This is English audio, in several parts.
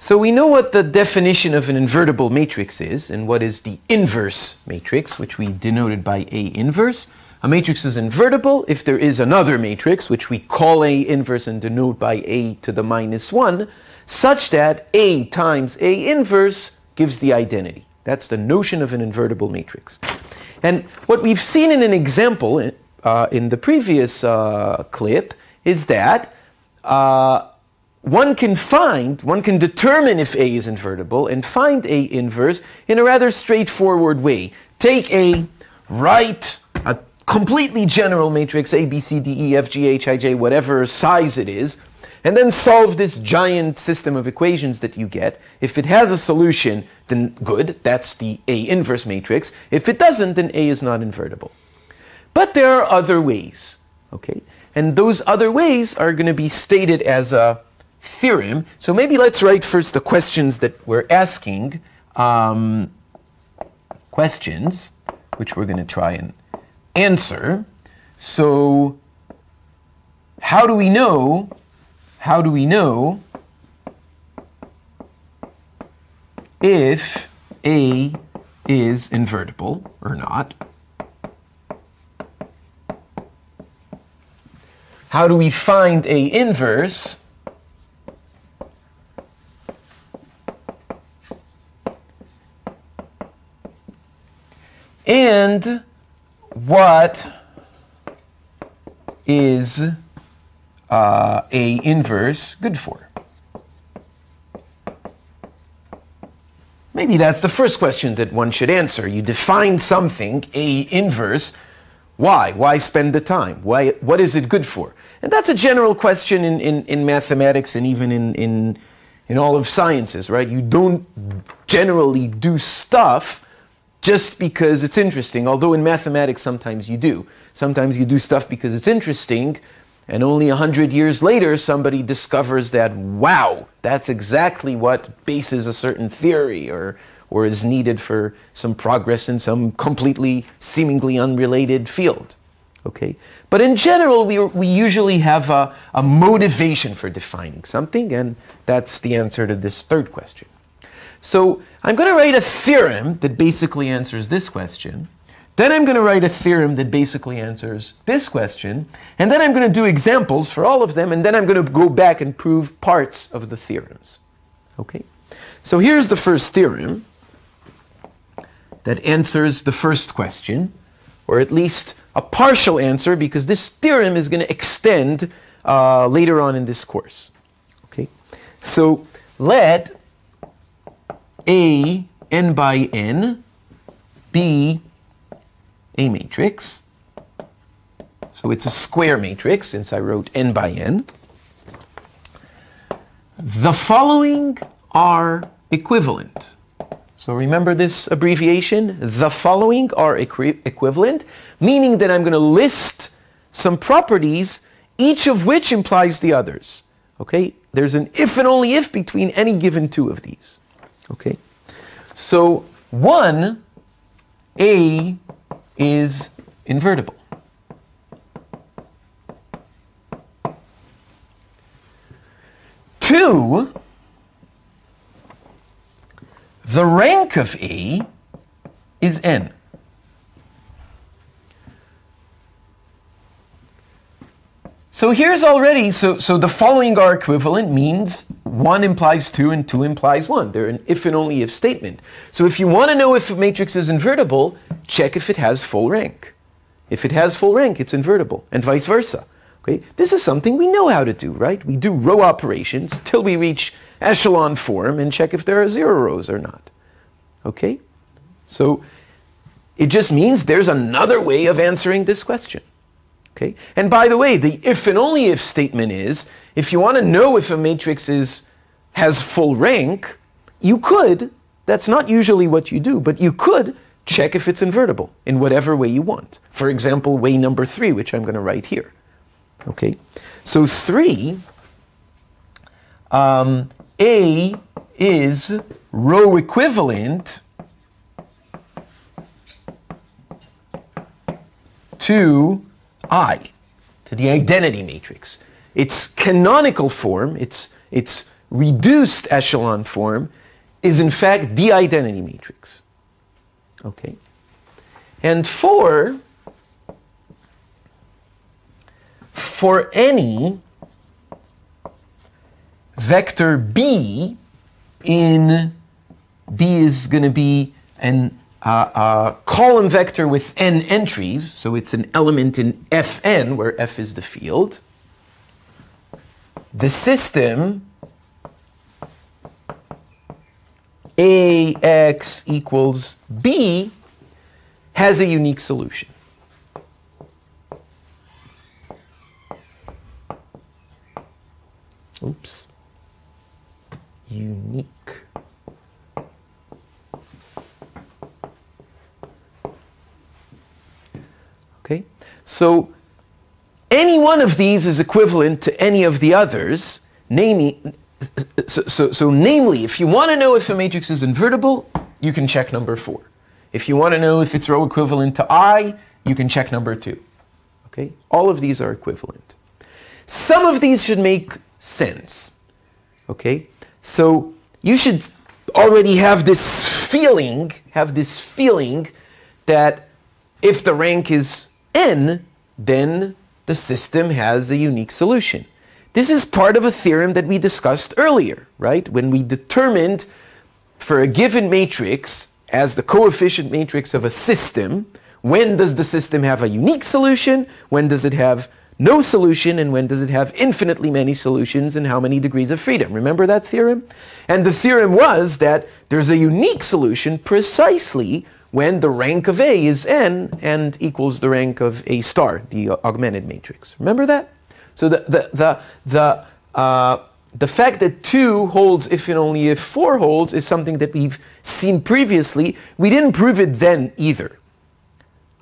So we know what the definition of an invertible matrix is, and what is the inverse matrix, which we denoted by A inverse. A matrix is invertible if there is another matrix, which we call A inverse and denote by A to the minus 1, such that A times A inverse gives the identity. That's the notion of an invertible matrix. And what we've seen in an example in the previous clip is that one can determine if A is invertible and find A inverse in a rather straightforward way. Take a completely general matrix, A, B, C, D, E, F, G, H, I, J, whatever size it is, and then solve this giant system of equations that you get. If it has a solution, then good, that's the A inverse matrix. If it doesn't, then A is not invertible. But there are other ways, okay? And those other ways are going to be stated as a theorem. So maybe let's write first the questions that we're asking, questions, which we're going to try and answer. So how do we know if A is invertible or not? How do we find A inverse? And what is A inverse good for? Maybe that's the first question that one should answer. You define something, A inverse. Why? Why spend the time? Why? What is it good for? And that's a general question in mathematics and even in all of sciences, right? You don't generally do stuff just because it's interesting, although in mathematics sometimes you do. Sometimes you do stuff because it's interesting, and only 100 years later somebody discovers that, wow, that's exactly what bases a certain theory or is needed for some progress in some completely, seemingly unrelated field. Okay? But in general, we usually have a motivation for defining something, and that's the answer to this third question. So I'm going to write a theorem that basically answers this question. Then I'm going to write a theorem that basically answers this question. And then I'm going to do examples for all of them. And then I'm going to go back and prove parts of the theorems. Okay? So here's the first theorem that answers the first question, or at least a partial answer, because this theorem is going to extend later on in this course. Okay? So let A n by n be a matrix. So it's a square matrix, since I wrote n by n. The following are equivalent. So remember this abbreviation? The following are equivalent, meaning that I'm going to list some properties, each of which implies the others. Okay? There's an if and only if between any given two of these. Okay? So 1, A is invertible. 2, the rank of A is n. So here's already, so the following are equivalent means 1 implies 2 and 2 implies 1. They're an if and only if statement. So if you want to know if a matrix is invertible, check if it has full rank. If it has full rank, it's invertible, and vice versa. Okay? This is something we know how to do, right? We do row operations till we reach echelon form and check if there are 0 rows or not. Okay? So it just means there's another way of answering this question. Okay? And by the way, the if and only if statement is, if you want to know if a matrix has full rank, you could, that's not usually what you do, but you could check if it's invertible in whatever way you want. For example, way number 3, which I'm going to write here. Okay? So 3, A is row equivalent to I, to the identity matrix. Its canonical form, its reduced echelon form is in fact the identity matrix. Okay? And for any vector b in B is going to be an column vector with n entries, so it's an element in Fn, where F is the field. The system Ax equals B has a unique solution. Oops. Unique. Okay, so any one of these is equivalent to any of the others. Namely, if you want to know if a matrix is invertible, you can check number 4. If you want to know if it's row equivalent to I, you can check number 2. Okay, all of these are equivalent. Some of these should make sense. Okay, so you should already have this feeling that if the rank is n, then the system has a unique solution. This is part of a theorem that we discussed earlier, right? When we determined for a given matrix as the coefficient matrix of a system, when does the system have a unique solution, when does it have no solution, and when does it have infinitely many solutions, and how many degrees of freedom? Remember that theorem? And the theorem was that there's a unique solution precisely when the rank of A is n and equals the rank of A star, the augmented matrix. Remember that? So the fact that 2 holds if and only if 4 holds is something that we've seen previously. We didn't prove it then either.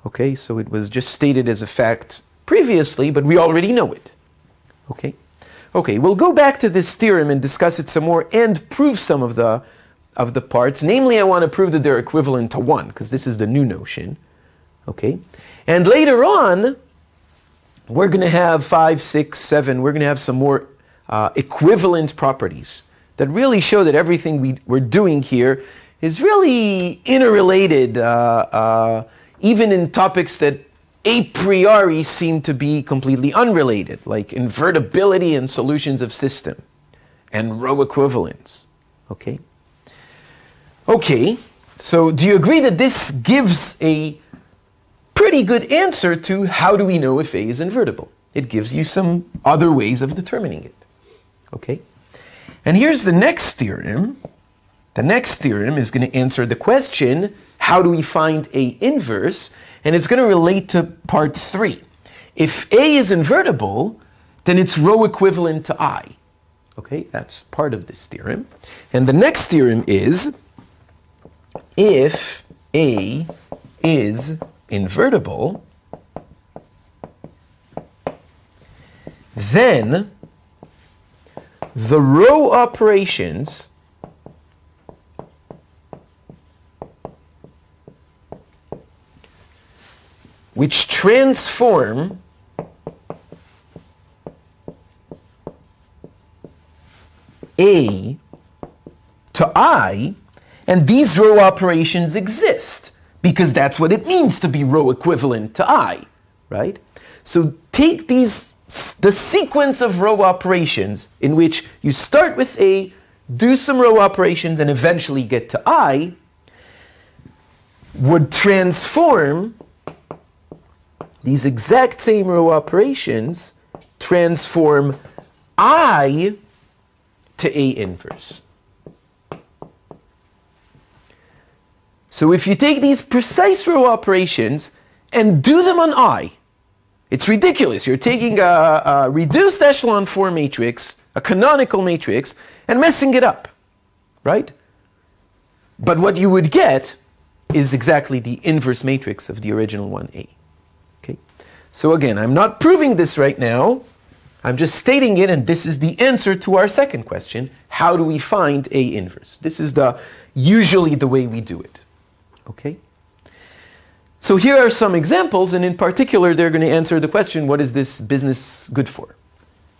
Okay, so it was just stated as a fact previously, but we already know it. Okay? Okay, we'll go back to this theorem and discuss it some more and prove some of the parts. Namely, I want to prove that they're equivalent to 1, because this is the new notion. Okay? And later on, we're going to have 5, 6, 7, we're going to have some more equivalent properties that really show that everything we're doing here is really interrelated, even in topics that a priori seem to be completely unrelated, like invertibility and solutions of system, and row equivalence. Okay? Okay, so do you agree that this gives a pretty good answer to how do we know if A is invertible? It gives you some other ways of determining it. Okay? And here's the next theorem. The next theorem is going to answer the question, how do we find A inverse? And it's going to relate to part 3. If A is invertible, then it's row equivalent to I. Okay, that's part of this theorem. And the next theorem is, if A is invertible, then the row operations which transform A to I, and these row operations exist, because that's what it means to be row equivalent to I, right? So take the sequence of row operations in which you start with A, do some row operations, and eventually get to I, would transform these exact same row operations, transform I to A inverse. So if you take these precise row operations and do them on I, it's ridiculous. You're taking a reduced echelon form matrix, a canonical matrix, and messing it up, right? But what you would get is exactly the inverse matrix of the original 1A. Okay? So again, I'm not proving this right now. I'm just stating it, and this is the answer to our second question. How do we find A inverse? This is usually the way we do it. Okay? So here are some examples, and in particular, they're going to answer the question, what is this business good for?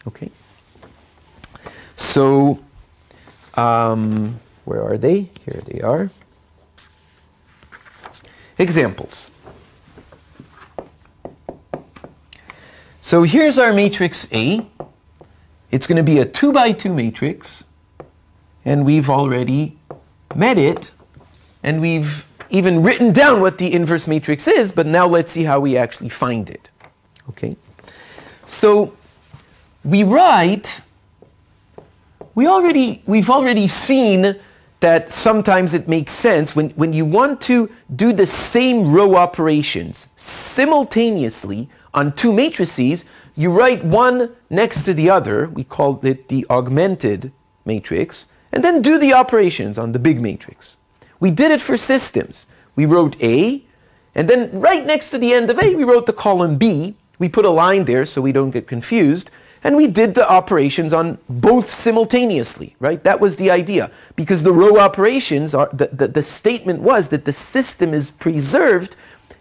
Okay? So Where are they? Here they are. Examples. So here's our matrix A. It's going to be a 2 by 2 matrix, and we've already met it, and we've even written down what the inverse matrix is, but now let's see how we actually find it. Okay? So we write, we've already seen that sometimes it makes sense when you want to do the same row operations simultaneously on two matrices, you write one next to the other, we call it the augmented matrix, and then do the operations on the big matrix. We did it for systems. We wrote A, and then right next to the end of A, we wrote the column B. We put a line there so we don't get confused, and we did the operations on both simultaneously, right? That was the idea, because the row operations, the statement was that the system is preserved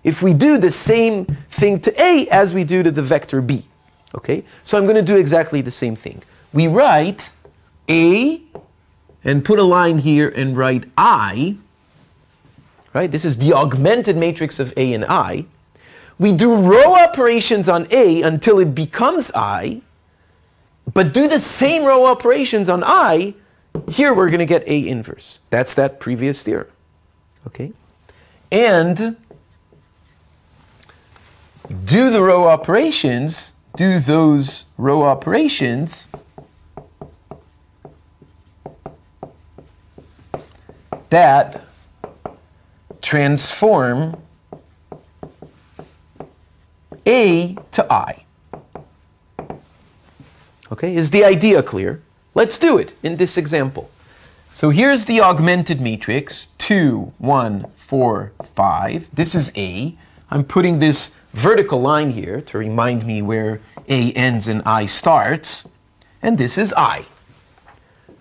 if we do the same thing to A as we do to the vector B. Okay? So I'm going to do exactly the same thing. We write A and put a line here and write I. Right? This is the augmented matrix of A and I. We do row operations on A until it becomes I, but do the same row operations on I. Here we're going to get A inverse. That's that previous theorem. Okay? And do the row operations, do those row operations that transform A to I. Okay, is the idea clear? Let's do it in this example. So here's the augmented matrix, 2, 1, 4, 5. This is A. I'm putting this vertical line here to remind me where A ends and I starts. And this is I.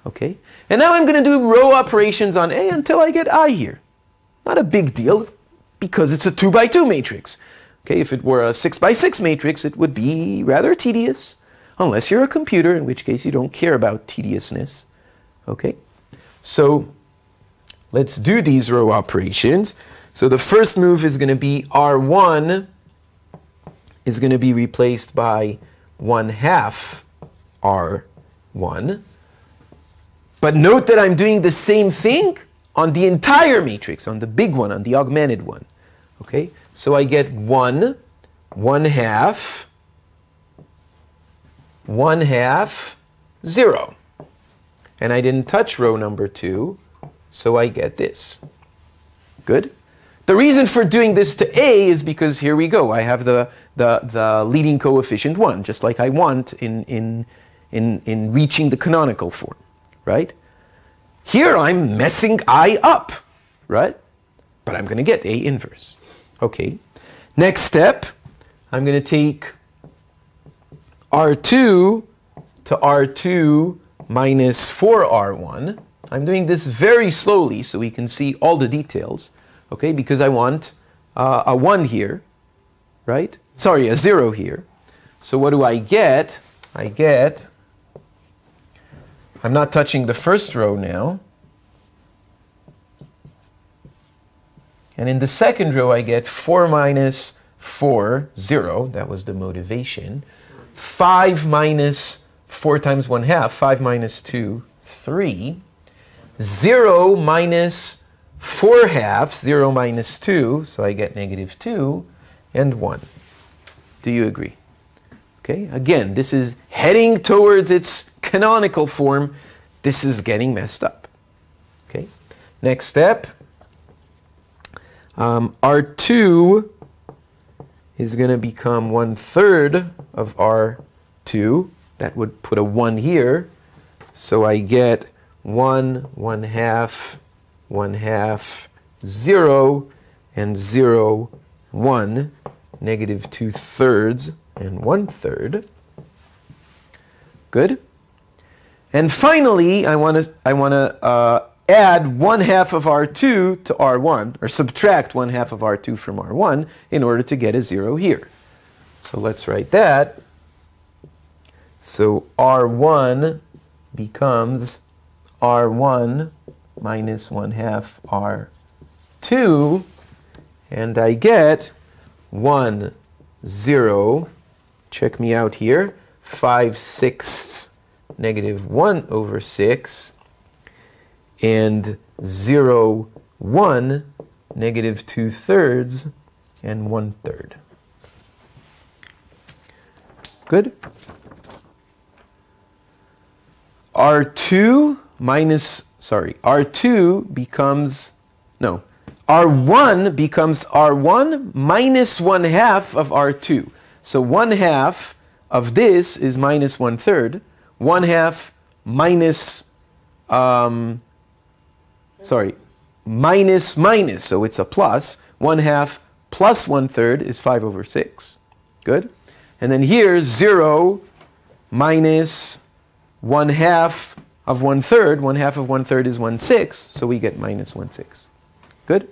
Okay? And now I'm going to do row operations on A until I get I here. Not a big deal, because it's a 2 by 2 matrix. Okay, if it were a 6 by 6 matrix, it would be rather tedious, unless you're a computer, in which case you don't care about tediousness. Okay, so let's do these row operations. So the first move is going to be R1 is going to be replaced by 1/2 R1. But note that I'm doing the same thing on the entire matrix, on the big one, on the augmented one. Okay, so I get 1, 1/2, 1/2, 0. And I didn't touch row number 2, so I get this. Good? The reason for doing this to A is because here we go. I have the leading coefficient 1, just like I want in reaching the canonical form, right? Here I'm messing I up, right? But I'm going to get A inverse. Okay. Next step, I'm going to take R2 to R2 minus 4R1. I'm doing this very slowly so we can see all the details, okay? Because I want a 1 here, right? Sorry, a 0 here. So what do I get? I get, I'm not touching the first row now. And in the second row, I get 4 minus 4, 0. That was the motivation. 5 minus 4 times 1/2. 5 minus 2, 3. 0 minus 4/2. 0 minus 2. So I get -2. And 1. Do you agree? Okay, again, this is heading towards its canonical form. This is getting messed up. Okay, next step. R2 is going to become 1/3 of R2. That would put a 1 here. So I get 1, 1/2, 1/2, 0, and 0, 1, -2/3, and 1/3. Good. And finally, I want to add 1/2 of R2 to R1, or subtract 1/2 of R2 from R1 in order to get a 0 here. So let's write that. So R1 becomes R1 minus 1/2 R2, and I get 1, 0, check me out here, 5/6 -1/6, and 0, 1, -2/3 and 1/3. Good? R2 becomes, no, R1 becomes R1 minus 1/2 of R2. So 1/2 of this is minus 1/3. 1/2 minus, minus, so it's a plus. 1/2 plus 1/3 is 5/6. Good? And then here, 0 minus 1/2 of 1/3. 1/2 of 1/3 is 1/6, so we get minus 1/6. Good?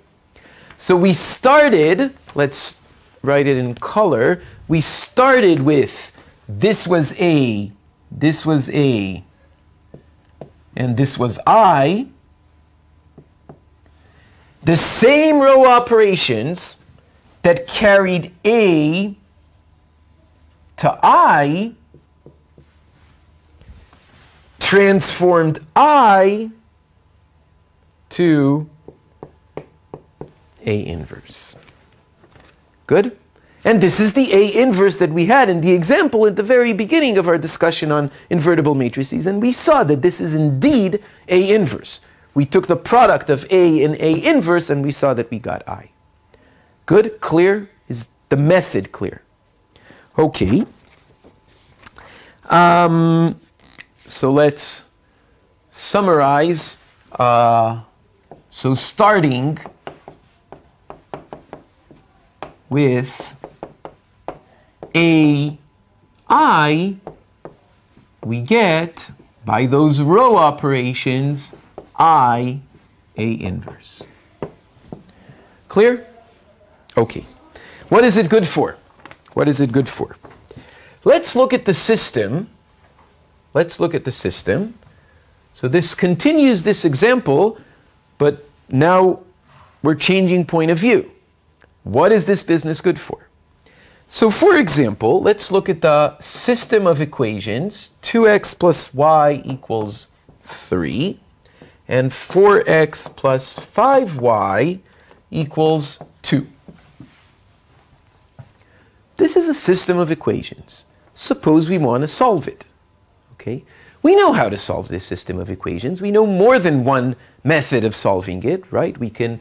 So we started, let's write it in color. We started with this was A, and this was I. The same row operations that carried A to I transformed I to A inverse. Good? And this is the A inverse that we had in the example at the very beginning of our discussion on invertible matrices, and we saw that this is indeed A inverse. We took the product of A and A inverse, and we saw that we got I. Good? Clear? Is the method clear? Okay. So let's summarize. So starting with AI, we get, by those row operations, I, A inverse. Clear? Okay. What is it good for? What is it good for? Let's look at the system. Let's look at the system. So this continues this example, but now we're changing point of view. What is this business good for? So for example, let's look at the system of equations. 2x plus y equals 3, and 4x plus 5y equals 2. This is a system of equations. Suppose we want to solve it. Okay? We know how to solve this system of equations. We know more than one method of solving it, right? We can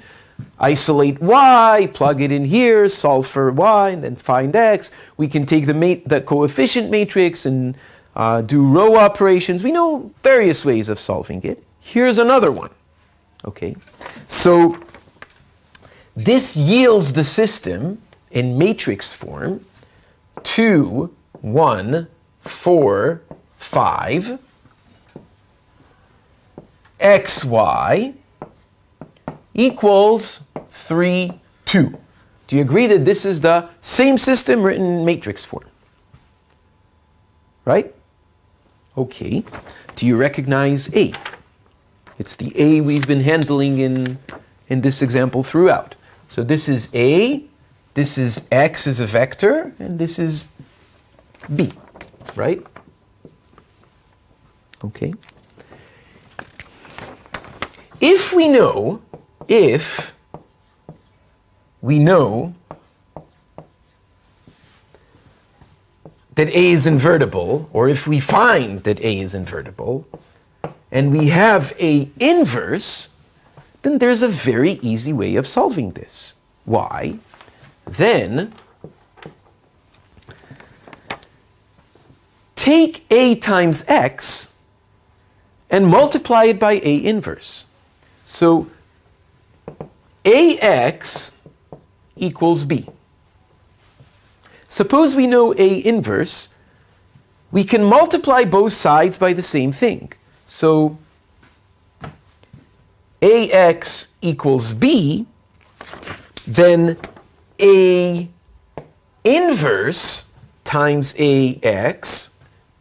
isolate y, plug it in here, solve for y, and then find x. We can take the coefficient matrix and do row operations. We know various ways of solving it. Here's another one. Okay? So this yields the system in matrix form: 2, 1, 4, 5, xy equals 3, 2. Do you agree that this is the same system written in matrix form? Right? Okay. Do you recognize A? It's the A we've been handling in this example throughout. So this is A, this is x as a vector, and this is B, right? Okay. If we know that A is invertible, or if we find that A is invertible, and we have A inverse, then there's a very easy way of solving this. Why? Then take A times x and multiply it by A inverse. So AX equals B. Suppose we know A inverse, we can multiply both sides by the same thing. So AX equals B, then A inverse times AX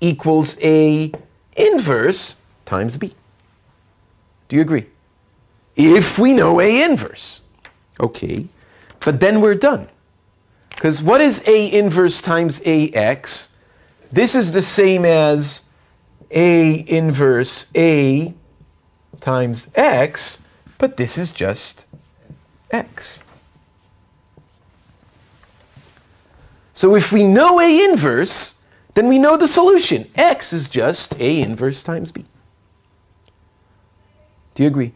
equals A inverse times B. Do you agree? If we know A inverse. Okay, but then we're done. Because what is A inverse times AX? This is the same as A inverse A times X, but this is just X. So if we know A inverse, then we know the solution. X is just A inverse times B. Do you agree?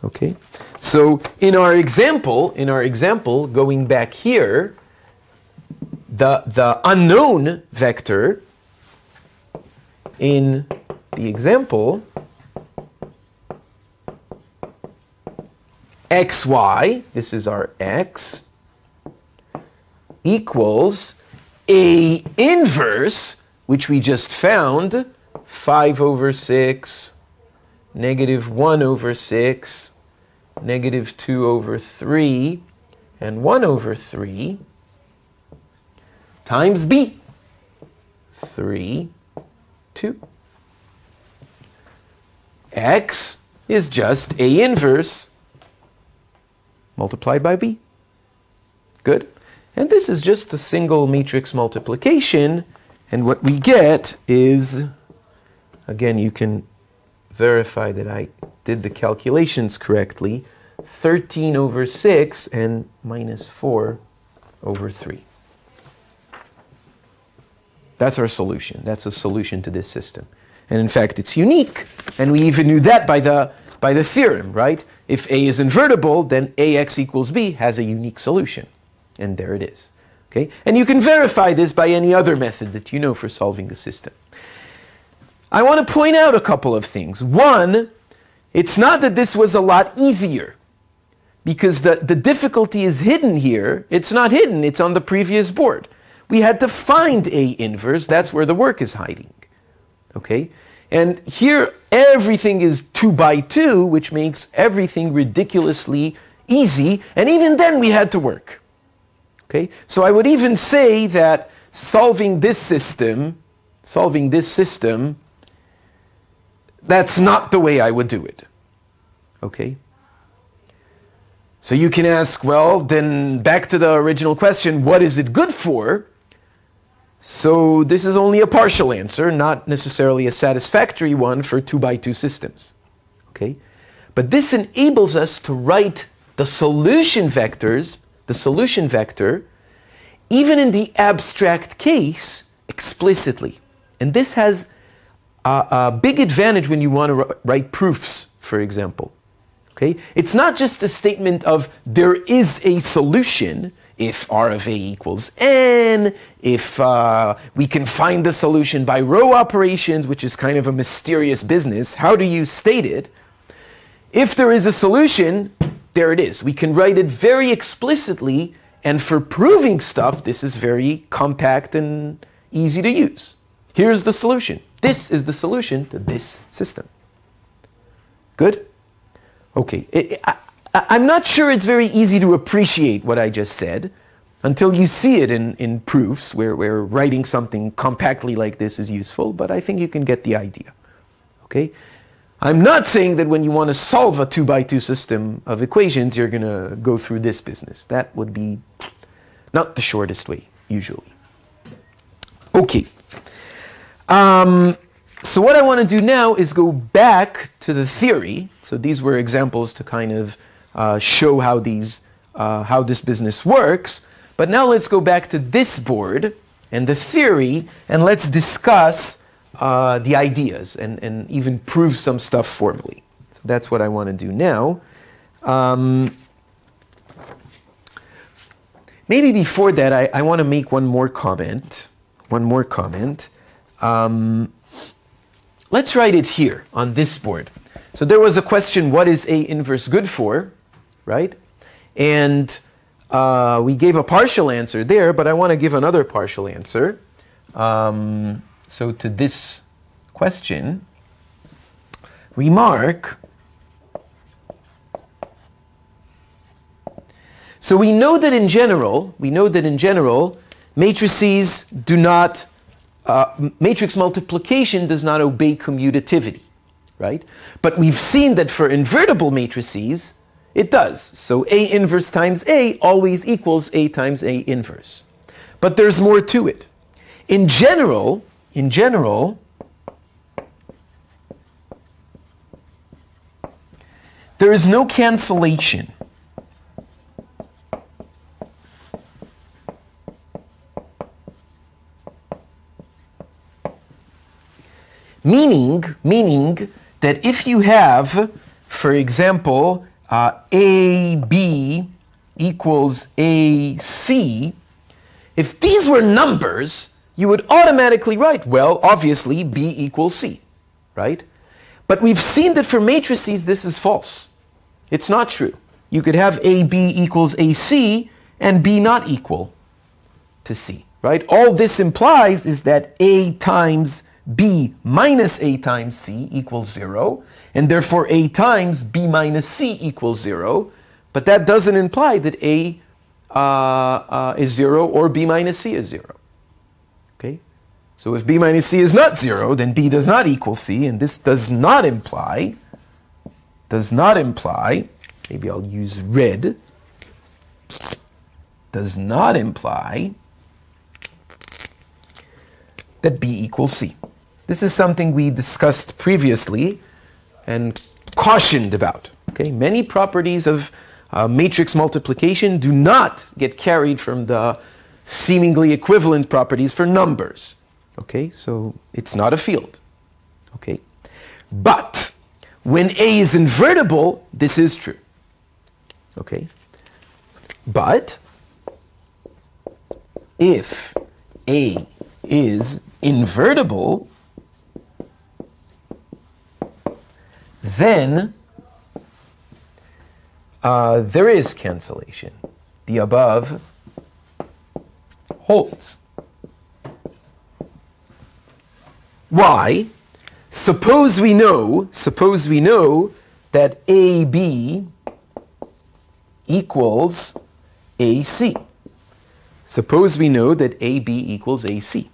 Okay. So in our example, going back here, the unknown vector in the example, xy, this is our x, equals A inverse, which we just found, 5 over 6, negative 1 over 6, negative 2 over 3, and 1 over 3, times b, 3, 2. X is just A inverse multiplied by b. Good. And this is just a single matrix multiplication, and what we get is, again, you can verify that I did the calculations correctly, 13 over 6 and minus 4 over 3. That's our solution. That's a solution to this system. And in fact, it's unique, and we even knew that by the theorem, right? If A is invertible, then AX equals B has a unique solution. And there it is. Okay? And you can verify this by any other method that you know for solving the system. I want to point out a couple of things. One, it's not that this was a lot easier, because the difficulty is hidden here. It's not hidden. It's on the previous board. We had to find A inverse. That's where the work is hiding. Okay? And here, everything is 2 by 2, which makes everything ridiculously easy. And even then, we had to work. Okay? So I would even say that solving this system, that's not the way I would do it. Okay? So you can ask, well, then back to the original question, what is it good for? So this is only a partial answer, not necessarily a satisfactory one for 2 by 2 systems. Okay? But this enables us to write the solution vectors, the solution vector, even in the abstract case, explicitly. And this has a big advantage when you want to write proofs, for example. Okay? It's not just a statement of there is a solution if R of A equals N, if we can find the solution by row operations, which is kind of a mysterious business. How do you state it? If there is a solution, there it is. We can write it very explicitly, and for proving stuff, this is very compact and easy to use. Here's the solution. This is the solution to this system. Good? Okay. I'm not sure it's very easy to appreciate what I just said until you see it in proofs where writing something compactly like this is useful, but I think you can get the idea. Okay? I'm not saying that when you want to solve a 2 by 2 system of equations, you're going to go through this business. That would be not the shortest way, usually. Okay. So what I want to do now is go back to the theory. So these were examples to kind of show how this business works. But now let's go back to this board and the theory, and let's discuss the ideas and even prove some stuff formally. So that's what I want to do now. Maybe before that, I want to make one more comment. Let's write it here on this board. So there was a question, what is A inverse good for, right? And we gave a partial answer there, but I want to give another partial answer. So to this question, remark, so we know that in general, matrices do not, matrix multiplication does not obey commutativity, right? But we've seen that for invertible matrices, it does. So A inverse times A always equals A times A inverse. But there's more to it. In general, there is no cancellation. Meaning that if you have, for example, AB equals AC, if these were numbers, you would automatically write, well, obviously, B equals C, right? But we've seen that for matrices, this is false. It's not true. You could have AB equals AC and B not equal to C, right? All this implies is that A times B minus A times C equals 0, and therefore A times B minus C equals 0, but that doesn't imply that A is 0 or B minus C is 0. Okay? So if B minus C is not 0, then B does not equal C, and this does not imply, maybe I'll use red, does not imply that B equals C. This is something we discussed previously and cautioned about. Okay? Many properties of matrix multiplication do not get carried from the seemingly equivalent properties for numbers. Okay? So it's not a field. Okay? But when A is invertible, this is true. Okay? But if A is invertible, then there is cancellation. The above holds. Why? Suppose we know that AB equals AC. Suppose we know that AB equals AC.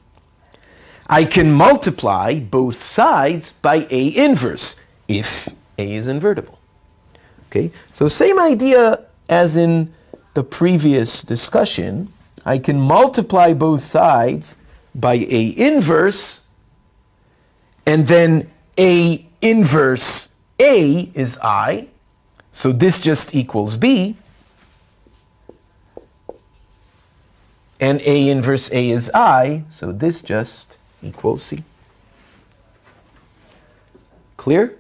I can multiply both sides by A inverse if A is invertible. Okay? So same idea as in the previous discussion. I can multiply both sides by A inverse, and then A inverse A is I, so this just equals B, and A inverse A is I, so this just equals C. Clear?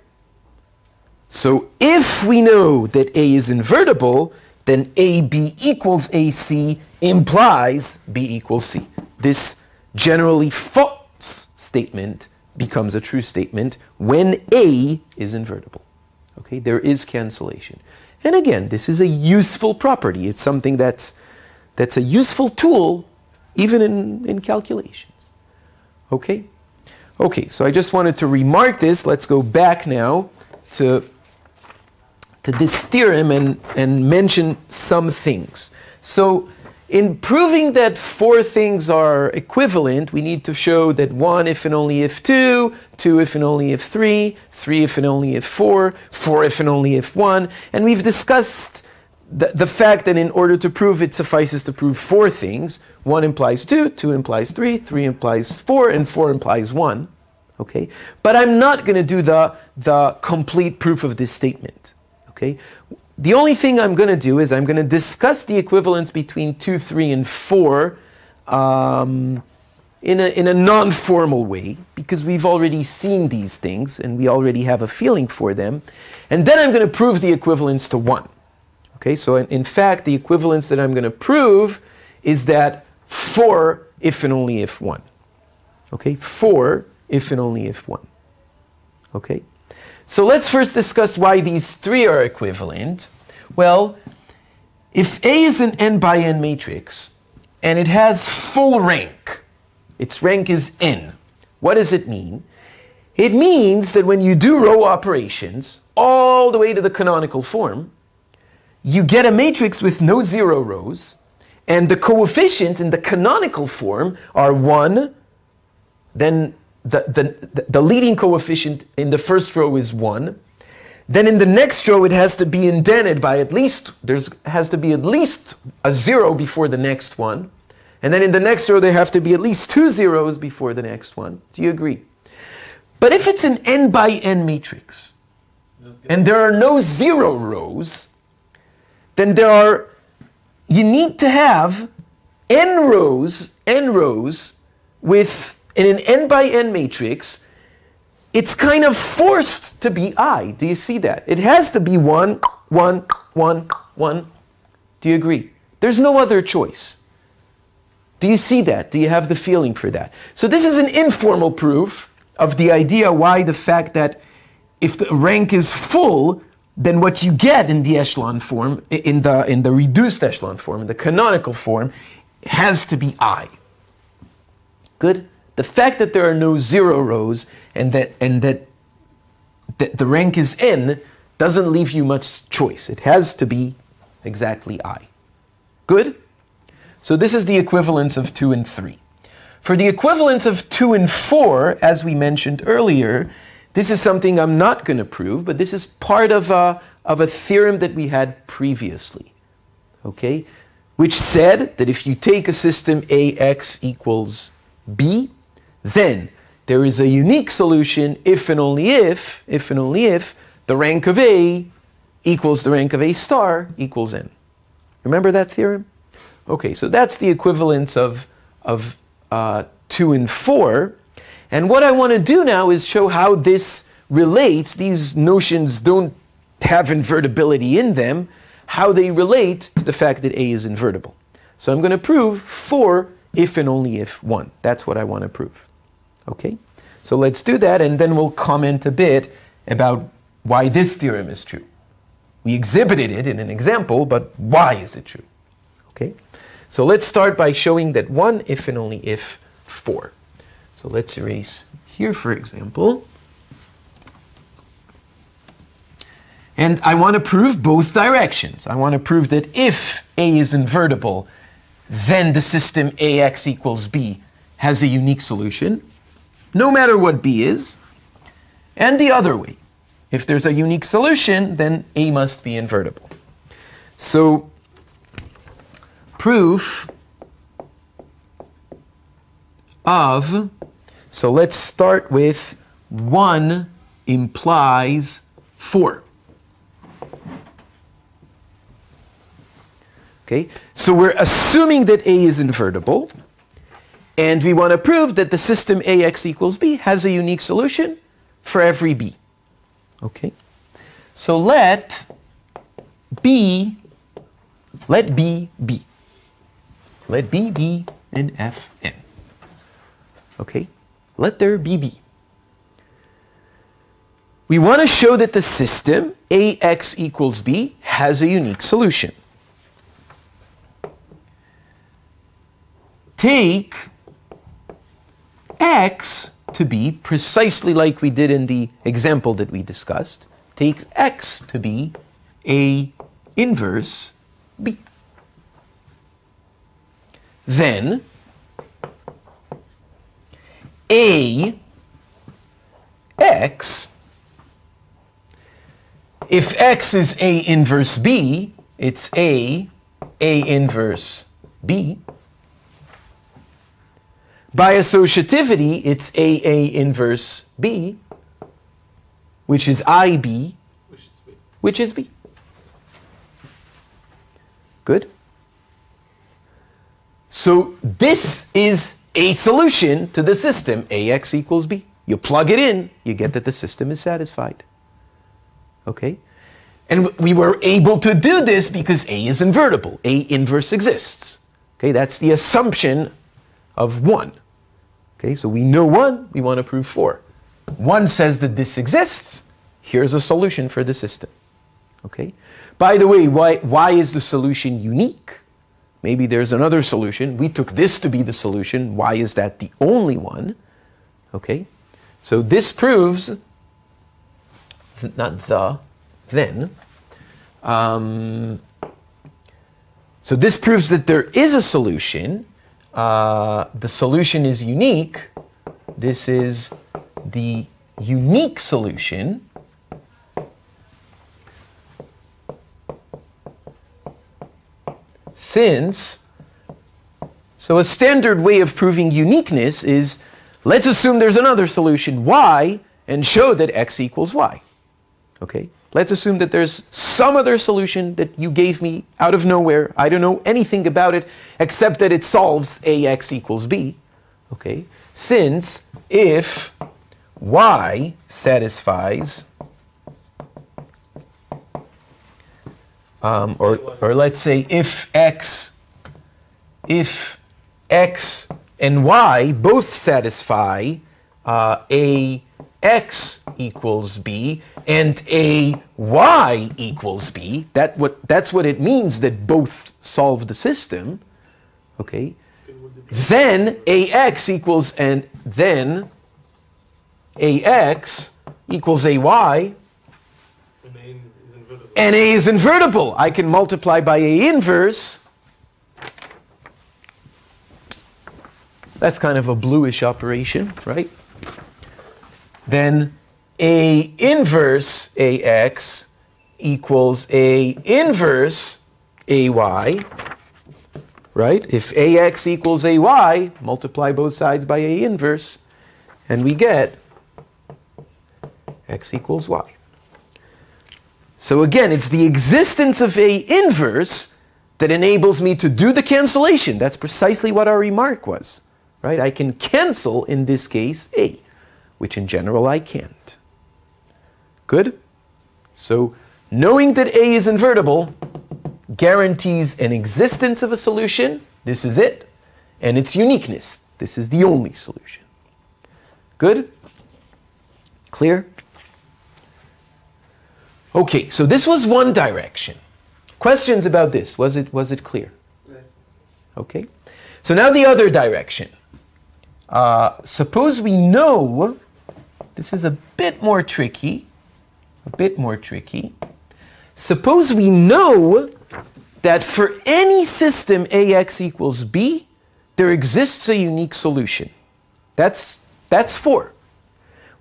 So if we know that A is invertible, then AB equals AC implies B equals C. This generally false statement becomes a true statement when A is invertible. Okay, there is cancellation. And again, this is a useful property. It's something that's a useful tool even in calculations. Okay? Okay, so I just wanted to remark this. Let's go back now to this theorem and mention some things. So in proving that 4 things are equivalent, we need to show that 1 if and only if 2, 2 if and only if 3, 3 if and only if 4, 4 if and only if 1. And we've discussed the fact that in order to prove it suffices to prove 4 things. 1 implies 2, 2 implies 3, 3 implies 4, and 4 implies 1. Okay? But I'm not going to do the complete proof of this statement. Okay? The only thing I'm going to do is I'm going to discuss the equivalence between 2, 3, and 4 in a non-formal way, because we've already seen these things and we already have a feeling for them. And then I'm going to prove the equivalence to 1. Okay, so in fact, the equivalence that I'm going to prove is that 4 if and only if 1. Okay, 4 if and only if 1. Okay? So let's first discuss why these 3 are equivalent. Well, if A is an n by n matrix and it has full rank, its rank is n, what does it mean? It means that when you do row operations all the way to the canonical form, you get a matrix with no 0 rows, and the coefficients in the canonical form are 1, then the leading coefficient in the first row is 1. Then in the next row, it has to be indented by has to be at least a 0 before the next one. And then in the next row, there have to be at least 2 zeros before the next one. Do you agree? But if it's an n by n matrix, and there are no 0 rows, then you need to have n rows with, in an n by n matrix, it's kind of forced to be I. Do you see that? It has to be 1, 1, 1, 1. Do you agree? There's no other choice. Do you see that? Do you have the feeling for that? So this is an informal proof of the idea why the fact that if the rank is full, then what you get in the echelon form, in the reduced echelon form, in the canonical form, has to be I. Good? The fact that there are no 0 rows and that the rank is n doesn't leave you much choice. It has to be exactly I. Good? So this is the equivalence of 2 and 3. For the equivalence of 2 and 4, as we mentioned earlier, this is something I'm not going to prove, but this is part of a theorem that we had previously, okay? Which said that if you take a system AX equals B, then there is a unique solution if and only if the rank of A equals the rank of A star equals n. Remember that theorem? Okay, so that's the equivalence of 2 and 4. And what I want to do now is show how this relates. These notions don't have invertibility in them, how they relate to the fact that A is invertible. So I'm going to prove 4 if and only if 1. That's what I want to prove. Okay? So let's do that, and then we'll comment a bit about why this theorem is true. We exhibited it in an example, but why is it true? Okay? So let's start by showing that 1 if and only if 4. So let's erase here, for example. And I want to prove both directions. I want to prove that if A is invertible, then the system AX equals B has a unique solution, no matter what B is. And the other way, if there's a unique solution, then A must be invertible. So proof of, so let's start with 1 implies 4. Okay, so we're assuming that A is invertible, and we want to prove that the system AX equals B has a unique solution for every B. Okay, so let B be. Let B be in Fn. Okay, let there be B. We want to show that the system AX equals B has a unique solution. Take X to be precisely like we did in the example that we discussed. Take X to be A inverse B. Then AX, if X is A inverse B, it's A inverse B. By associativity, it's A inverse B, which is IB, which is B. Good? So this is a solution to the system AX equals B. You plug it in, you get that the system is satisfied. Okay? And we were able to do this because A is invertible. A inverse exists. Okay, that's the assumption of 1. Okay, so we know 1, we want to prove 4. 1 says that this exists. Here's a solution for the system. Okay? By the way, why is the solution unique? Maybe there's another solution. We took this to be the solution. Why is that the only one? Okay? So this proves, not the, then. So this proves that there is a solution. The solution is unique. This is the unique solution since, so a standard way of proving uniqueness is, let's assume there's another solution, y, and show that x equals y. Okay? Let's assume that there's some other solution that you gave me out of nowhere. I don't know anything about it except that it solves ax equals b. Okay? Since if y satisfies, or let's say if x and y both satisfy ax equals b and ay equals b, that's what it means that both solve the system, okay? Then ax equals, and then ax equals ay, and A is invertible. I can multiply by A inverse. That's kind of a bluish operation, right? Then A inverse AX equals A inverse AY, right? If AX equals AY, multiply both sides by A inverse, and we get X equals Y. So again, it's the existence of A inverse that enables me to do the cancellation. That's precisely what our remark was, right? I can cancel, in this case, A, which in general I can't. Good? So knowing that A is invertible guarantees an existence of a solution. This is it. And its uniqueness. This is the only solution. Good? Clear? Okay, so this was one direction. Questions about this? Was it clear? Okay. So now the other direction. Suppose we know, this is a bit more tricky, Suppose we know that for any system AX equals B, there exists a unique solution. That's 4.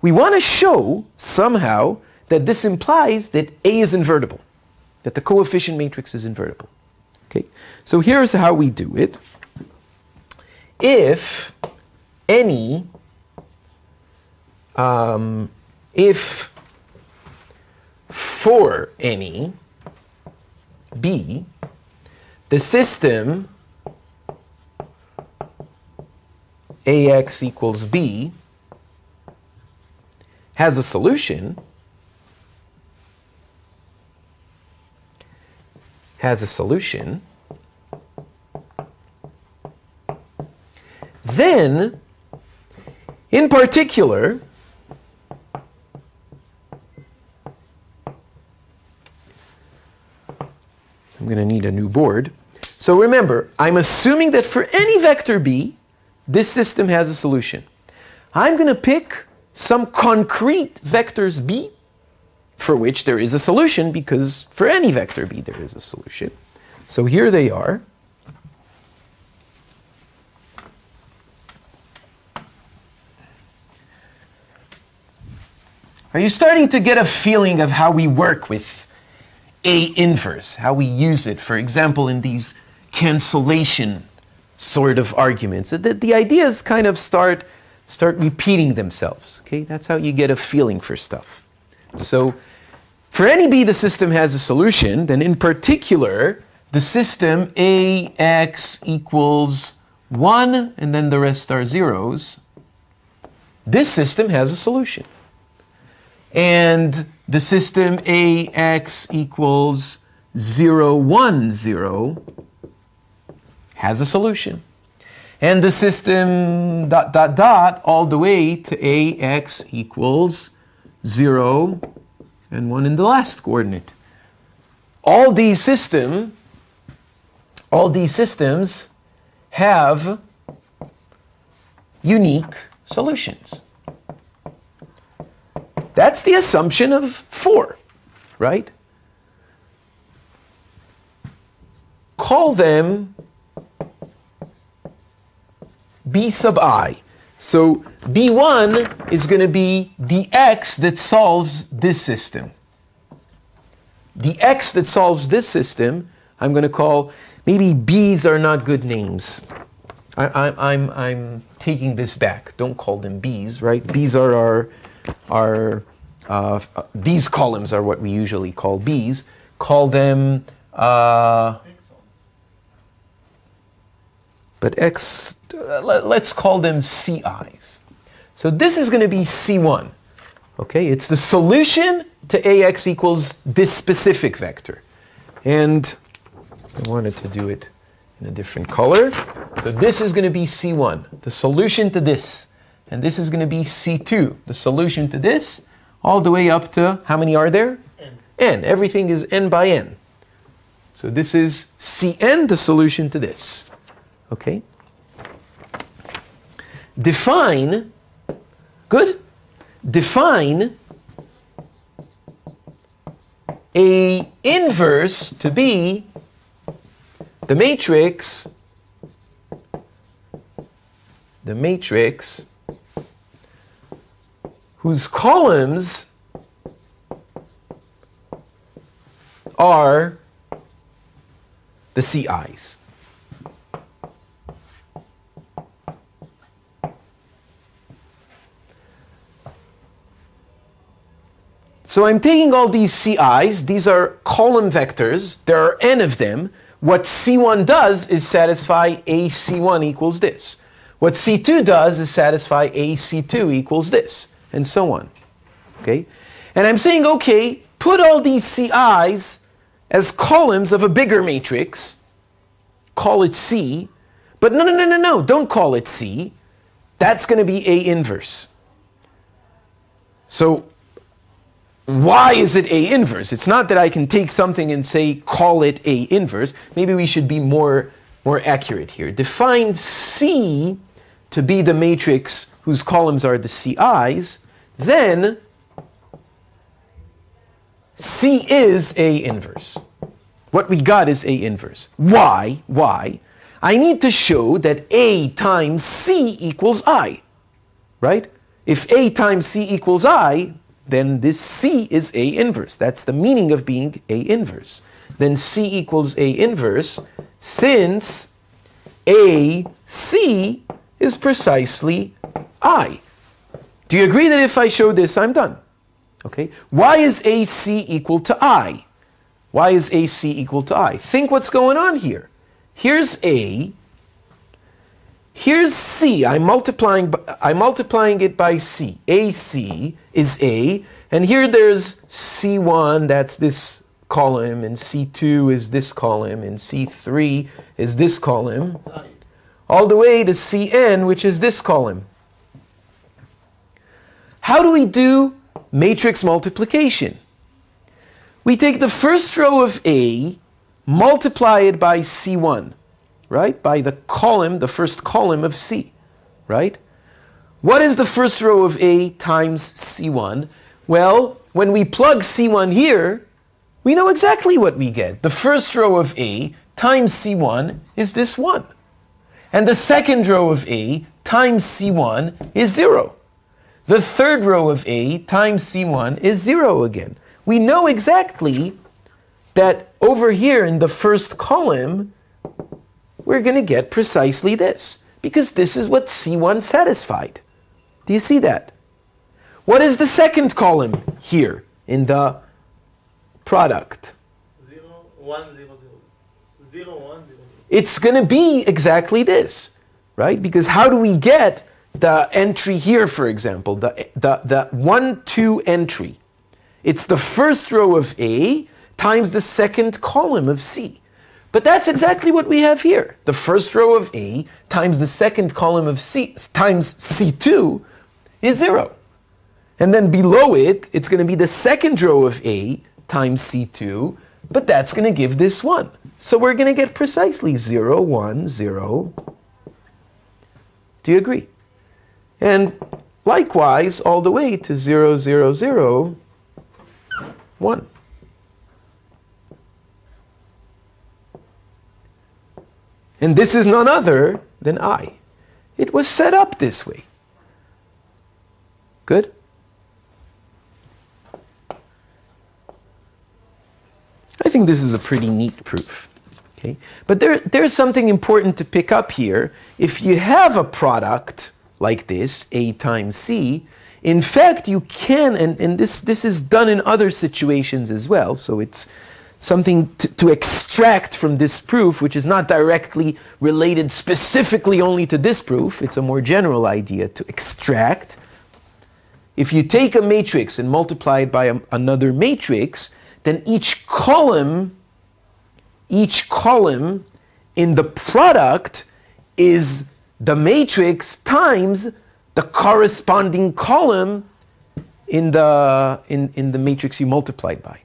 We want to show somehow that this implies that A is invertible, that the coefficient matrix is invertible. Okay? So here's how we do it. If for any B, the system AX equals B has a solution, then, in particular, I'm going to need a new board. So remember, I'm assuming that for any vector B, this system has a solution. I'm going to pick some concrete vectors B for which there is a solution, because for any vector B there is a solution. So here they are. Are you starting to get a feeling of how we work with A inverse, how we use it, for example, in these cancellation sort of arguments? The ideas kind of start repeating themselves. Okay? That's how you get a feeling for stuff. So for any B, the system has a solution. Then in particular, the system AX equals 1, and then the rest are zeros. This system has a solution. And the system AX equals 0, 1, 0 has a solution. And the system ... all the way to AX equals 0 and 1 in the last coordinate. All these systems have unique solutions. That's the assumption of 4, right? Call them B sub I. So B1 is going to be the x that solves this system. The x that solves this system, I'm going to call, maybe B's are not good names. I'm taking this back. Don't call them B's, right? B's are these columns are what we usually call B's. Call them, but X, let's call them CIs. So this is going to be C1. Okay, it's the solution to AX equals this specific vector. And I wanted to do it in a different color. So this is going to be C1, the solution to this. And this is going to be C2, the solution to this, all the way up to, how many are there? N. N. Everything is n by n. So this is Cn, the solution to this. Okay? Define, good? Define a inverse to be the matrix whose columns are the CIs. So I'm taking all these CIs, these are column vectors, there are n of them. What C1 does is satisfy AC1 equals this. What C2 does is satisfy AC2 equals this, and so on. Okay? And I'm saying, okay, put all these CIs as columns of a bigger matrix, call it C, but no, don't call it C. That's going to be A inverse. So why is it A inverse? It's not that I can take something and say, call it A inverse. Maybe we should be more accurate here. Define C to be the matrix whose columns are the CIs, then C is A inverse. What we got is A inverse. Why? Why? I need to show that A times C equals I, right? If A times C equals I, then this C is A inverse. That's the meaning of being A inverse. Then C equals A inverse since AC is precisely I. Do you agree that if I show this, I'm done? Okay. Why is AC equal to I? Why is AC equal to I? Think what's going on here. Here's A. Here's C. I'm multiplying it by C. AC is A. And here there's C1, that's this column, and C2 is this column, and C3 is this column, all the way to Cn, which is this column. How do we do matrix multiplication? We take the first row of A, multiply it by C1. Right? By the column, the first column of C, right? What is the first row of A times C1? Well, when we plug C1 here, we know exactly what we get. The first row of A times C1 is this 1. And the second row of A times C1 is 0. The third row of A times C1 is 0 again. We know exactly that over here in the first column, we're going to get precisely this, because this is what C1 satisfied. Do you see that? What is the second column here in the product? 0, 1, 0, 0. 0, 1, 0, 0. It's going to be exactly this, right? Because how do we get the entry here, for example, the 1, 2 entry? It's the first row of A times the second column of C. But that's exactly what we have here. The first row of A times the second column of C times C2 is 0. And then below it, it's going to be the second row of A times C2, but that's going to give this 1. So we're going to get precisely 0, 1, 0. Do you agree? And likewise, all the way to 0, 0, 0, 1. And this is none other than I. It was set up this way. Good? I think this is a pretty neat proof. Okay? But there's something important to pick up here. If you have a product like this, A times C, in fact, you can, and this is done in other situations as well, so it's something to extract from this proof, which is not directly related specifically only to this proof. It's a more general idea to extract. If you take a matrix and multiply it by another matrix, then each column in the product is the matrix times the corresponding column in the matrix you multiplied by.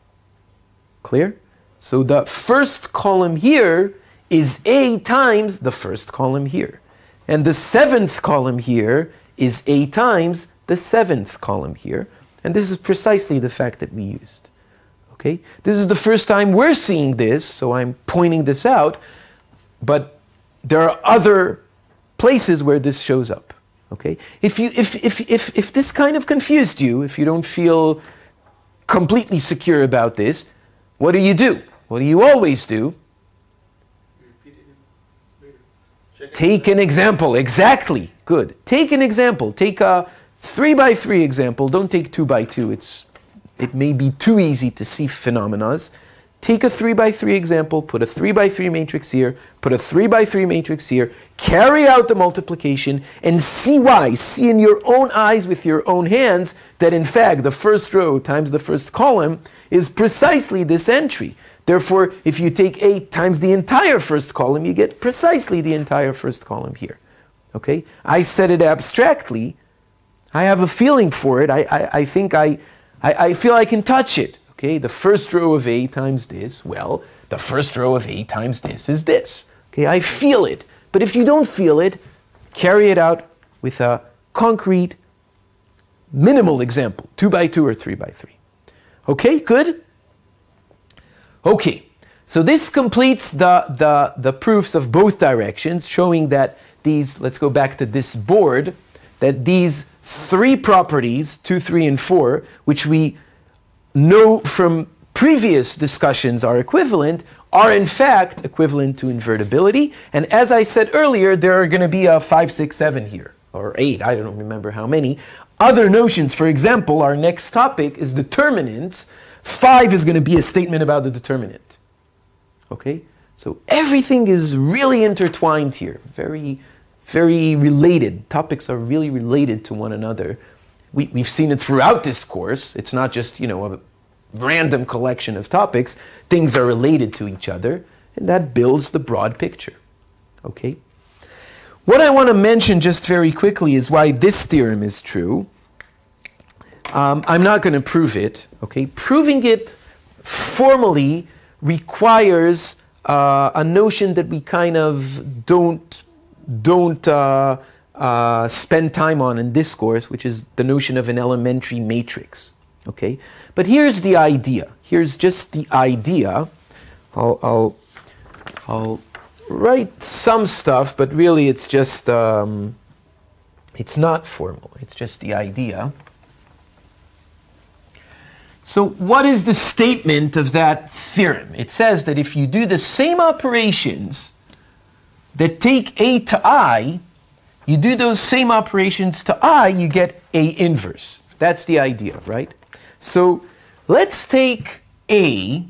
Clear? So the first column here is A times the first column here. And the seventh column here is A times the seventh column here. And this is precisely the fact that we used. Okay? This is the first time we're seeing this, so I'm pointing this out. But there are other places where this shows up. Okay? If this kind of confused you, if you don't feel completely secure about this, what do you do? What do you always do? Take an example. Exactly. Good. Take an example. Take a 3 by 3 example. Don't take 2 by 2. It may be too easy to see phenomena. Take a 3 by 3 example, put a 3 by 3 matrix here, put a 3 by 3 matrix here, carry out the multiplication, and see why. See in your own eyes with your own hands that in fact the first row times the first column is precisely this entry. Therefore, if you take A times the entire first column, you get precisely the entire first column here. Okay? I said it abstractly. I have a feeling for it. I think I feel I can touch it. Okay, the first row of A times this, well, the first row of A times this is this. Okay, I feel it. But if you don't feel it, carry it out with a concrete, minimal example, 2 by 2 or 3 by 3. Okay, good? Okay, so this completes the proofs of both directions, showing that these, let's go back to this board, that these three properties, 2, 3, and 4, which we know from previous discussions are equivalent, are in fact equivalent to invertibility. And as I said earlier, there are going to be a 5, 6, 7 here, or 8, I don't remember how many. Other notions, for example, our next topic is determinants. 5 is going to be a statement about the determinant. Okay? So everything is really intertwined here, very, very related. Topics are really related to one another. We've seen it throughout this course. It's not just, a random collection of topics. Things are related to each other, and that builds the broad picture. Okay? What I want to mention just very quickly is why this theorem is true. I'm not going to prove it. Okay? Proving it formally requires a notion that we kind of don't spend time on in this course, which is the notion of an elementary matrix. Okay, but here's the idea. Here's just the idea. I'll write some stuff, but really it's just it's not formal. It's just the idea. So what is the statement of that theorem? It says that if you do the same operations that take A to I, you do those same operations to I, you get A inverse. That's the idea, right? So let's take A.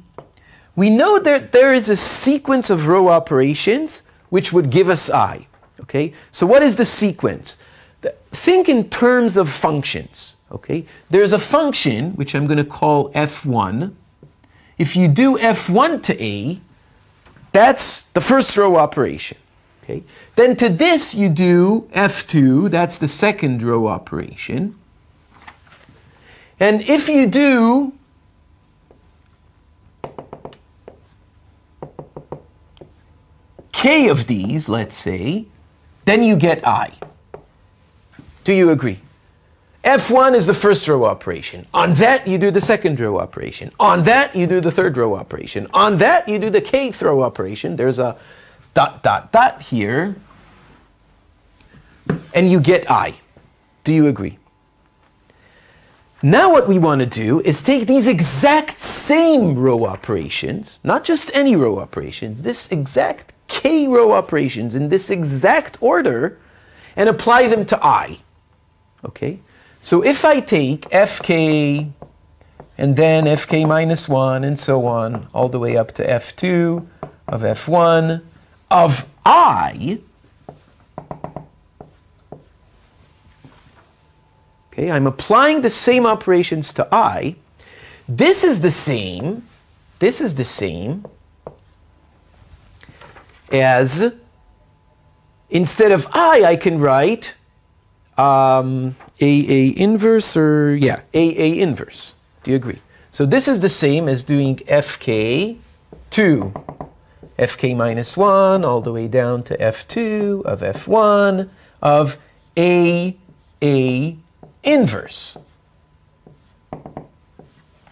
We know that there is a sequence of row operations which would give us I. Okay? So what is the sequence? Think in terms of functions. Okay? There's a function which I'm going to call f1. If you do f1 to A, that's the first row operation. Okay? Then to this you do f2, that's the second row operation. And if you do k of these, let's say, then you get I. Do you agree? F1 is the first row operation. On that, you do the second row operation. On that, you do the third row operation. On that, you do the kth row operation. There's a ... here. And you get I. Do you agree? Now what we want to do is take these exact same row operations, not just any row operations, this exact k row operations in this exact order, and apply them to I. Okay? So if I take fk and then fk minus 1 and so on, all the way up to f2 of f1 of I, okay, I'm applying the same operations to I. This is the same as, instead of I can write AA inverse, or yeah, AA inverse. Do you agree? So this is the same as doing fk to fk minus 1 all the way down to f2 of f1 of AA inverse.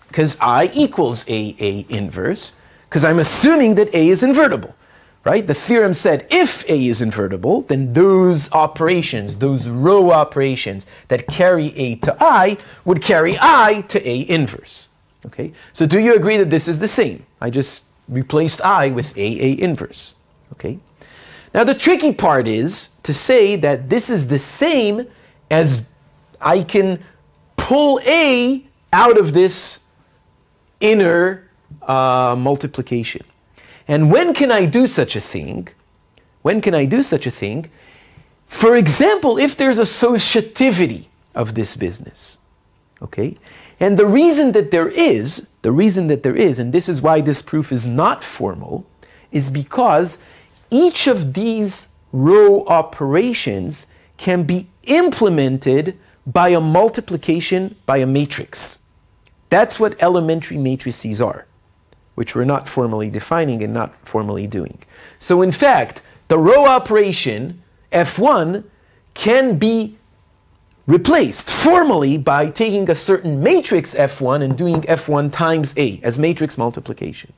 Because I equals AA inverse, because I'm assuming that A is invertible. Right? The theorem said if A is invertible, then those operations, those row operations that carry A to I would carry I to A inverse. Okay? So do you agree that this is the same? I just replaced I with AA inverse. Okay? Now the tricky part is to say that this is the same as I can pull A out of this inner multiplication. And when can I do such a thing? When can I do such a thing? For example, if there's associativity of this business. Okay? And the reason that there is, and this is why this proof is not formal, is because each of these row operations can be implemented by a multiplication by a matrix. That's what elementary matrices are, which we're not formally defining and not formally doing. So in fact, the row operation f1 can be replaced formally by taking a certain matrix f1 and doing f1 times A as matrix multiplication.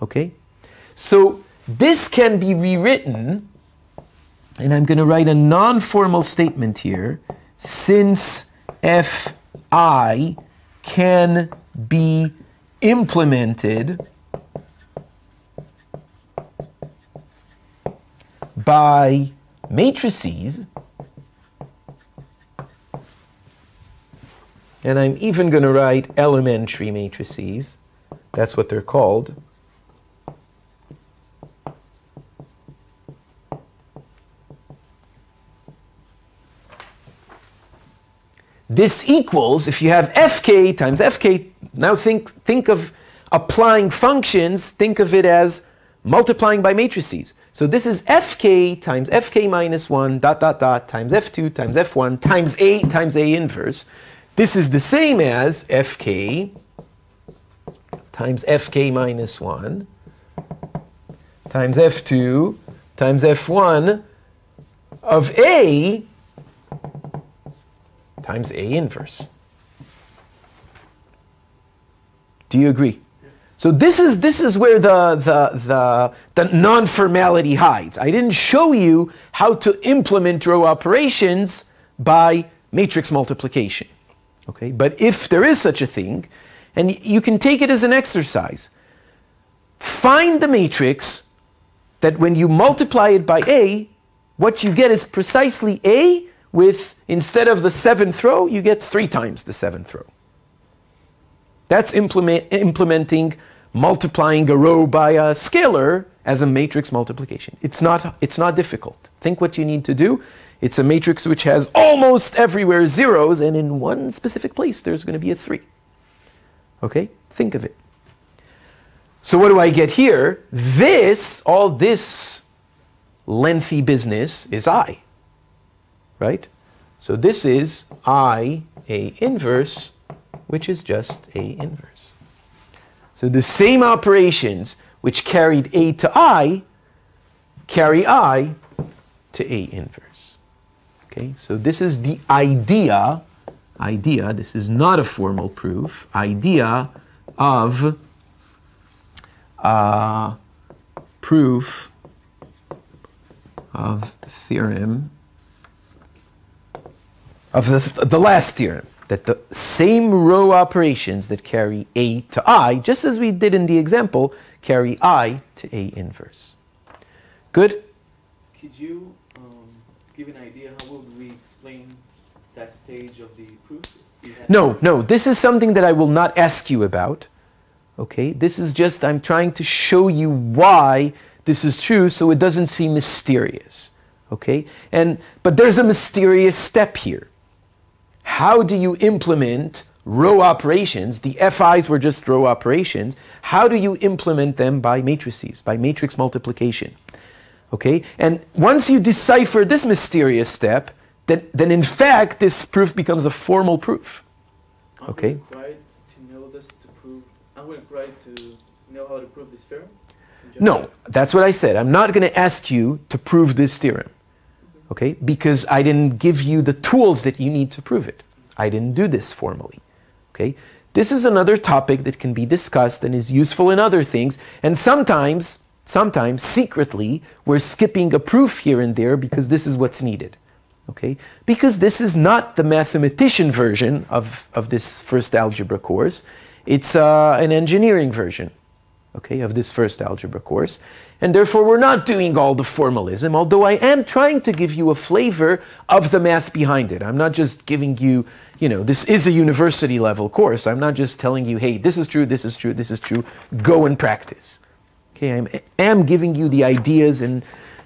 Okay? So this can be rewritten, and I'm going to write a non-formal statement here, since fi can be implemented by matrices, and I'm even going to write elementary matrices, that's what they're called. This equals, if you have fk times fk, now think of applying functions, think of it as multiplying by matrices. So this is fk times fk minus 1 dot dot dot times f2 times f1 times A inverse. This is the same as fk times fk minus 1 times f2 times f1 of A times A inverse. Do you agree? So this is where the non-formality hides. I didn't show you how to implement row operations by matrix multiplication. Okay? But if there is such a thing, and you can take it as an exercise, find the matrix that when you multiply it by A, what you get is precisely A with, instead of the 7th row, you get 3 times the 7th row. That's implementing multiplying a row by a scalar as a matrix multiplication. It's not difficult. Think what you need to do. It's a matrix which has almost everywhere zeros, and in one specific place there's going to be a 3. Okay? Think of it. So what do I get here? All this lengthy business is I. Right? So this is I A inverse, which is just A inverse. So the same operations which carried A to I carry I to A inverse. Okay? So this is the idea, this is not a formal proof, idea of proof of the theorem of the last theorem. that the same row operations that carry A to I, just as we did in the example, carry I to A inverse. Good? Could you give an idea how would we explain that stage of the proof? No, this is something that I will not ask you about. Okay, this is just, I'm trying to show you why this is true so it doesn't seem mysterious. Okay, but there's a mysterious step here. How do you implement row operations? The FIs were just row operations. How do you implement them by matrices, by matrix multiplication? Okay, and once you decipher this mysterious step, then in fact this proof becomes a formal proof. Okay. Aren't we required to know this to prove? Aren't we required to know how to prove this theorem? No, that's what I said. I'm not going to ask you to prove this theorem. Okay, because I didn't give you the tools that you need to prove it. I didn't do this formally. Okay, this is another topic that can be discussed and is useful in other things. And sometimes secretly, we're skipping a proof here and there because this is what's needed. Okay, because this is not the mathematician version of this first algebra course. It's an engineering version. Okay, of this first algebra course. And therefore, we're not doing all the formalism, although I am trying to give you a flavor of the math behind it. I'm not just giving you, this is a university level course. I'm not just telling you, hey, this is true, this is true, this is true, go and practice. Okay, I am giving you the ideas and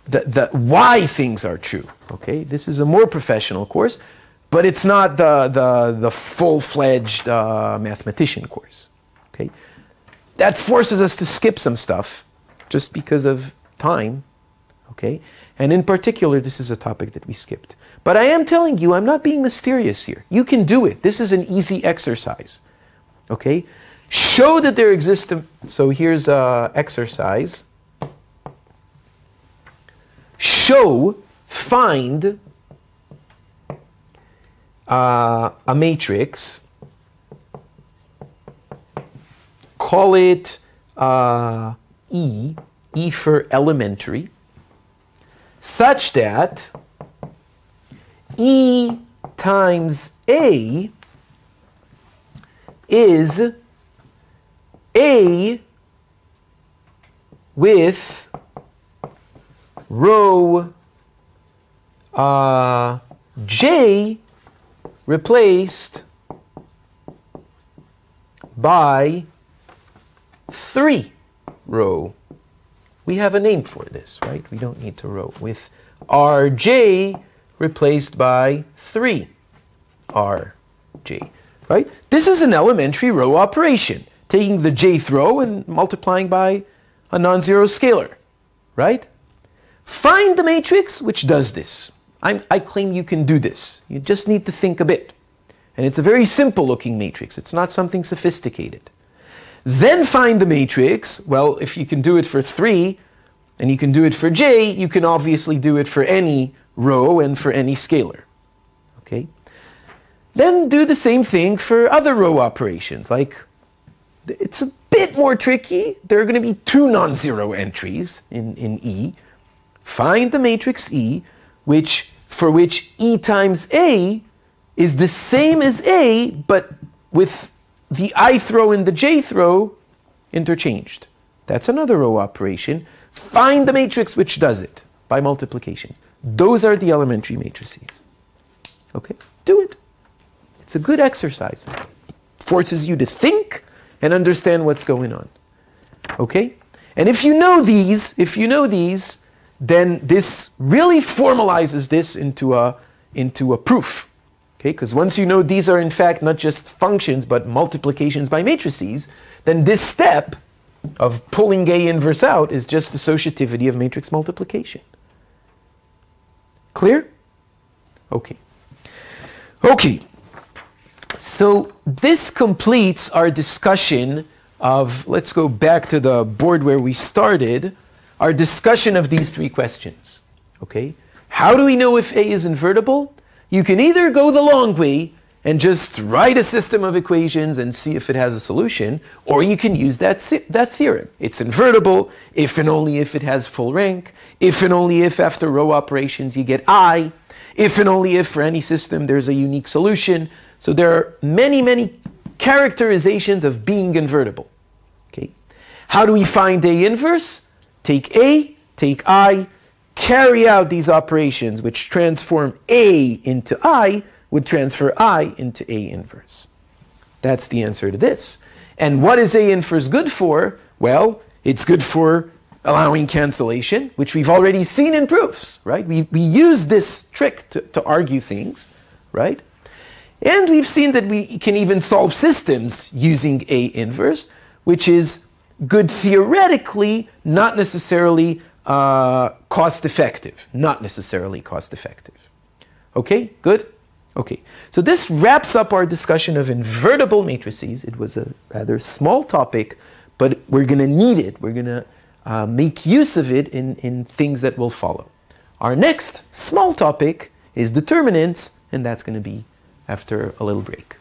the why things are true. Okay, this is a more professional course, but it's not the full-fledged mathematician course. Okay, that forces us to skip some stuff just because of time, okay? And in particular, this is a topic that we skipped. But I am telling you, I'm not being mysterious here. You can do it. This is an easy exercise, okay? Show that there exists so here's an exercise. Find a matrix, call it E for elementary, such that E times A is A with row J replaced by 3 row. We have a name for this, right? We don't need to row. With Rj replaced by 3 Rj, right? This is an elementary row operation, taking the jth row and multiplying by a non-zero scalar, right? Find the matrix which does this. I claim you can do this. You just need to think a bit. And it's a very simple looking matrix. It's not something sophisticated. Then find the matrix. Well, if you can do it for 3, and you can do it for j, you can obviously do it for any row and for any scalar. Okay? Then do the same thing for other row operations. Like, it's a bit more tricky. There are going to be 2 non-zero entries in E. Find the matrix E, for which E times A is the same as A, but with the ith row and the jth row interchanged. That's another row operation. Find the matrix which does it by multiplication. Those are the elementary matrices. Okay? Do it. It's a good exercise. Forces you to think and understand what's going on. Okay? And if you know these, then this really formalizes this into a proof. Okay, because once you know these are in fact not just functions but multiplications by matrices, then this step of pulling A inverse out is just associativity of matrix multiplication. Clear? Okay. Okay. So this completes our discussion of, let's go back to the board where we started, our discussion of these 3 questions. Okay? How do we know if A is invertible? You can either go the long way and just write a system of equations and see if it has a solution, or you can use that theorem. It's invertible if and only if it has full rank, if and only if after row operations you get I, if and only if for any system there's a unique solution. So there are many, many characterizations of being invertible. Okay? How do we find A inverse? Take A, take I, carry out these operations which transform A into I, would transfer I into A inverse. That's the answer to this. And what is A inverse good for? Well, it's good for allowing cancellation, which we've already seen in proofs, right? We use this trick to argue things, right? And we've seen that we can even solve systems using A inverse, which is good theoretically, not necessarily cost effective. Not necessarily cost effective. Okay, good? Okay, so this wraps up our discussion of invertible matrices. It was a rather small topic, but we're going to need it. We're going to make use of it in things that will follow. Our next small topic is determinants, and that's going to be after a little break.